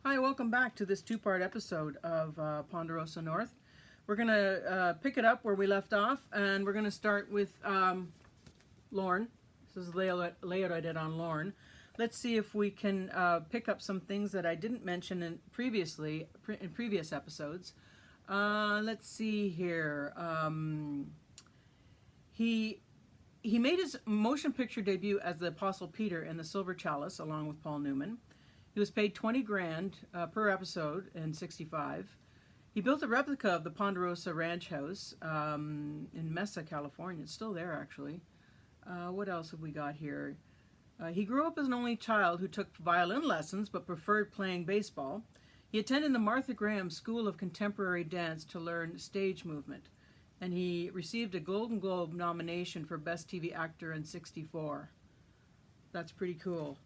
Hi, welcome back to this two-part episode of Ponderosa North. We're going to pick it up where we left off, and we're going to start with Lorne. This is the layout I did on Lorne. Let's see if we can pick up some things that I didn't mention in previous episodes. Let's see here. He made his motion picture debut as the Apostle Peter in The Silver Chalice, along with Paul Newman. He was paid $20,000 per episode in '65. He built a replica of the Ponderosa Ranch House in Mesa, California. It's still there, actually. What else have we got here? He grew up as an only child who took violin lessons but preferred playing baseball. He attended the Martha Graham School of Contemporary Dance to learn stage movement. And he received a Golden Globe nomination for Best TV Actor in '64. That's pretty cool.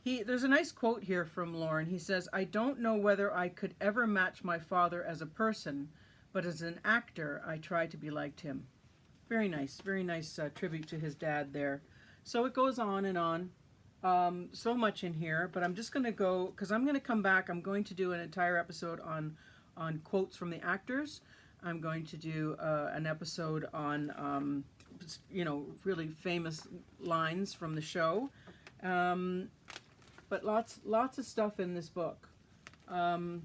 There's a nice quote here from Lorne. He says, "I don't know whether I could ever match my father as a person, but as an actor, I try to be like him." Very nice tribute to his dad there. So it goes on and on. So much in here, but I'm just going to go, because I'm going to come back. I'm going to do an entire episode on quotes from the actors. I'm going to do an episode on, really famous lines from the show. But lots of stuff in this book. On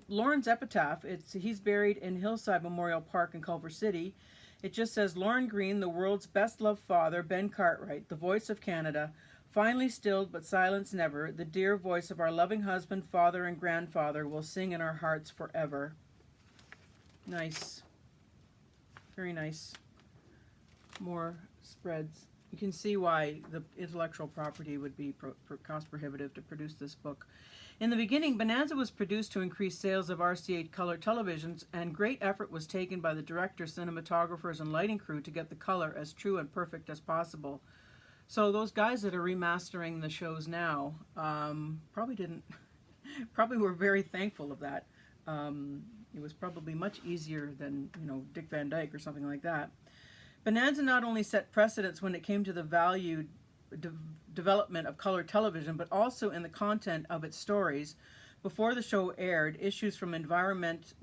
Lorne's epitaph, he's buried in Hillside Memorial Park in Culver City. It just says, "Lorne Greene, the world's best-loved father, Ben Cartwright, the voice of Canada, finally stilled but silenced never, the dear voice of our loving husband, father, and grandfather will sing in our hearts forever." Nice. Very nice. More spreads. You can see why the intellectual property would be cost prohibitive to produce this book. In the beginning, Bonanza was produced to increase sales of RCA color televisions, and great effort was taken by the directors, cinematographers, and lighting crew to get the color as true and perfect as possible. So those guys that are remastering the shows now probably were very thankful of that. It was probably much easier than, Dick Van Dyke or something like that. Bonanza not only set precedents when it came to the value development of color television, but also in the content of its stories. Before the show aired, issues from the environment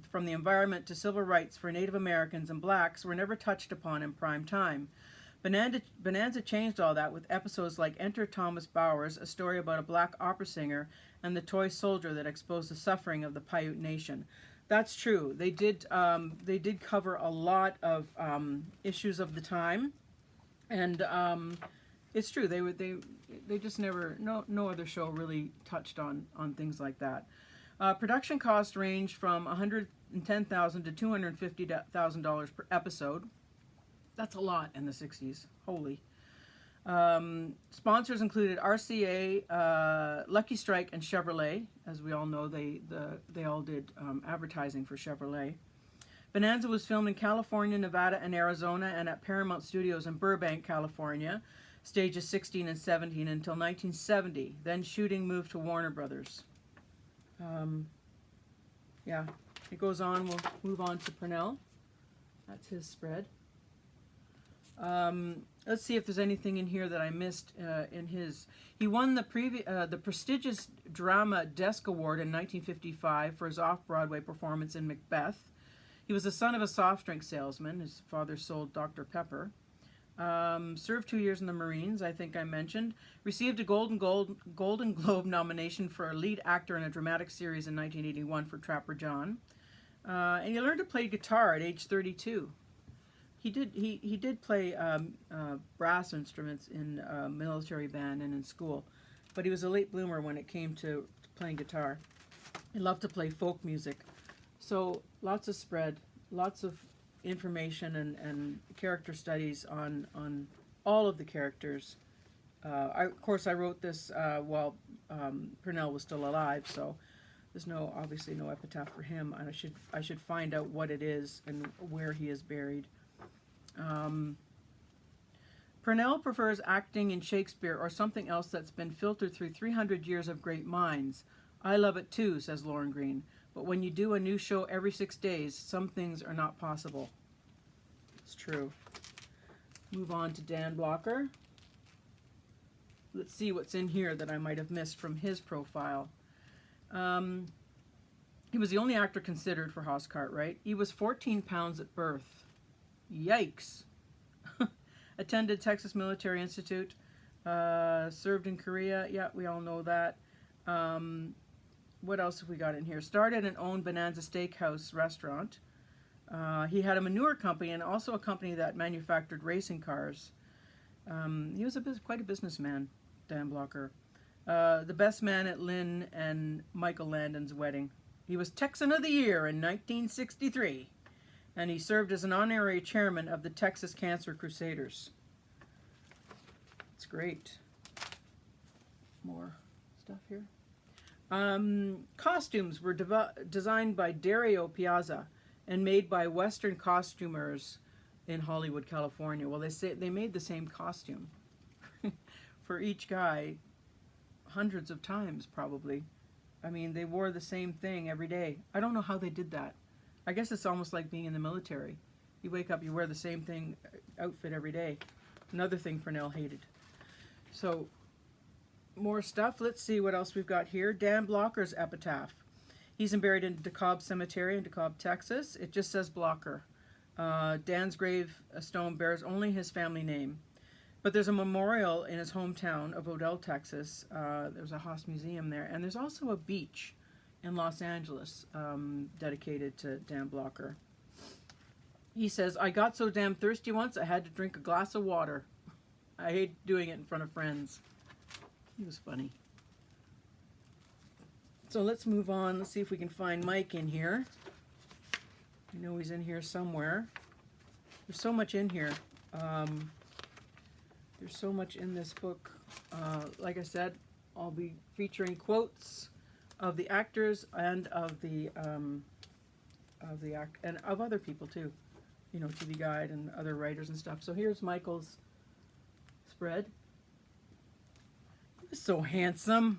to civil rights for Native Americans and blacks were never touched upon in prime time. Bonanza changed all that with episodes like Enter Thomas Bowers, a story about a black opera singer, and The Toy Soldier that exposed the suffering of the Paiute Nation. That's true. They did cover a lot of issues of the time, and it's true. They just never, no other show really touched on things like that. Production costs range from $110,000 to $250,000 per episode. That's a lot in the '60s. Holy. Sponsors included RCA, Lucky Strike, and Chevrolet. As we all know, they all did advertising for Chevrolet. Bonanza was filmed in California, Nevada, and Arizona, and at Paramount Studios in Burbank, California, stages 16 and 17 until 1970. Then shooting moved to Warner Brothers. Yeah, it goes on. We'll move on to Purnell. That's his spread. Let's see if there's anything in here that I missed in his. He won the prestigious Drama Desk Award in 1955 for his off-Broadway performance in Macbeth. He was the son of a soft drink salesman. His father sold Dr. Pepper. Served 2 years in the Marines, I think I mentioned. Received a Golden Globe nomination for a lead actor in a dramatic series in 1981 for Trapper John. And he learned to play guitar at age 32. He did play brass instruments in a military band and in school, but he was a late bloomer when it came to playing guitar. He loved to play folk music. So lots of spread, lots of information and character studies on all of the characters. Of course, I wrote this while Purnell was still alive, so there's obviously no epitaph for him. And I should find out what it is and where he is buried. Purnell prefers acting in Shakespeare or something else that's been filtered through 300 years of great minds. I love it too, says Lorne Greene, but when you do a new show every 6 days, some things are not possible. It's true. Move on to Dan Blocker. Let's see what's in here that I might have missed from his profile. He was the only actor considered for Hoss Cartwright. He was 14 pounds at birth. Yikes. Attended Texas Military Institute. Served in Korea. Yeah, we all know that. What else have we got in here? Started and owned Bonanza Steakhouse restaurant. He had a manure company and also a company that manufactured racing cars. He was quite a businessman, Dan Blocker. The best man at Lynn and Michael Landon's wedding. He was Texan of the Year in 1963, and he served as an honorary chairman of the Texas Cancer Crusaders. It's great. More stuff here. Costumes were designed by Dario Piazza and made by Western costumers in Hollywood, California. Well, they say they made the same costume for each guy hundreds of times, probably. I mean, they wore the same thing every day. I don't know how they did that. I guess it's almost like being in the military. You wake up, you wear the same thing, outfit every day. Another thing Fresnel hated. So, more stuff. Let's see what else we've got here. Dan Blocker's epitaph. He's buried in DeKalb Cemetery in DeKalb, Texas. It just says Blocker. Dan's grave stone bears only his family name. But there's a memorial in his hometown of Odell, Texas. There's a Haas Museum there. And there's also a beach in Los Angeles dedicated to Dan Blocker. He says, I got so damn thirsty once I had to drink a glass of water. I hate doing it in front of friends. He was funny. So let's move on. Let's see if we can find Mike in here. I know he's in here somewhere. There's so much in here. There's so much in this book. Like I said, I'll be featuring quotes of the actors and of and of other people too. You know, TV Guide and other writers and stuff. So here's Michael's spread. He was so handsome.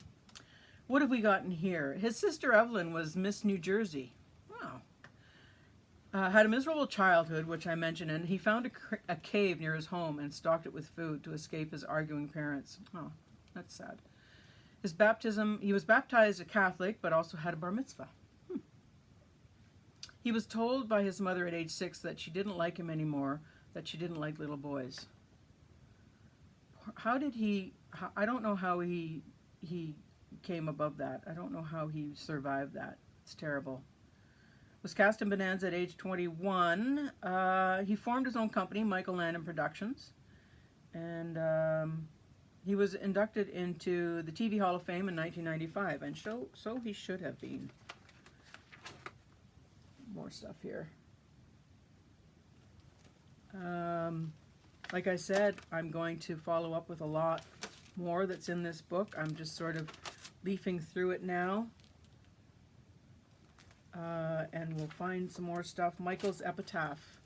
What have we got in here? His sister Evelyn was Miss New Jersey. Wow. Had a miserable childhood, which I mentioned, and he found a cave near his home and stocked it with food to escape his arguing parents. Oh, that's sad. His baptism, he was baptized a Catholic, but also had a bar mitzvah. He was told by his mother at age 6 that she didn't like him anymore, that she didn't like little boys. How did he, I don't know how he came above that. I don't know how he survived that. It's terrible. Was cast in Bonanza at age 21. He formed his own company, Michael Landon Productions. And he was inducted into the TV Hall of Fame in 1995. And so he should have been. More stuff here. Like I said, I'm going to follow up with a lot more that's in this book. I'm just sort of leafing through it now. And we'll find some more stuff. Michael's epitaph.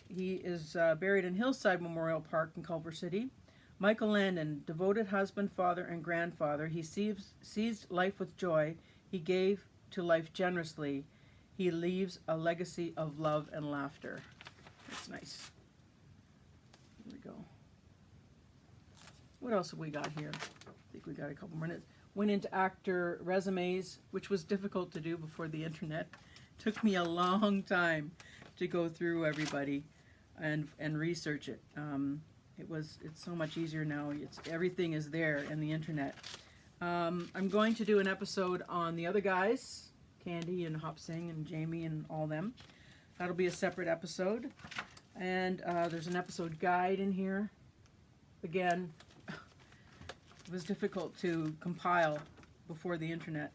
He is buried in Hillside Memorial Park in Culver City. Michael Landon, devoted husband, father, and grandfather. He seized life with joy. He gave to life generously. He leaves a legacy of love and laughter. That's nice. Here we go. What else have we got here? I think we got a couple more minutes. Went into actor resumes, which was difficult to do before the internet. Took me a long time to go through everybody and research it. It's so much easier now. Everything is there in the internet. I'm going to do an episode on the other guys, Candy and Hop Sing and Jamie and all them. That'll be a separate episode. And there's an episode guide in here. Again, it was difficult to compile before the internet.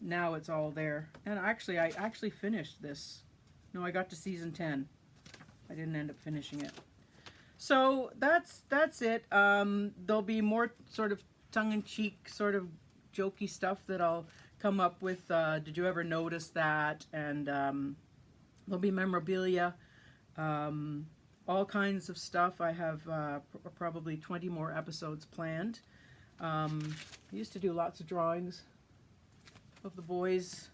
Now it's all there. And I actually finished this. No, I got to season 10. I didn't end up finishing it. So that's it. There'll be more sort of tongue-in-cheek, sort of jokey stuff that I'll come up with. Did you ever notice that? And there'll be memorabilia. All kinds of stuff. I have probably 20 more episodes planned. I used to do lots of drawings of the boys.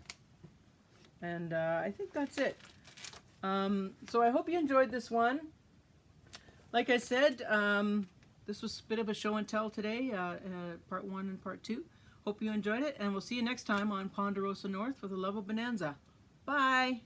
And I think that's it. So I hope you enjoyed this one. Like I said, this was a bit of a show and tell today, part 1 and part 2. Hope you enjoyed it, and we'll see you next time on Ponderosa North for the love of Bonanza. Bye!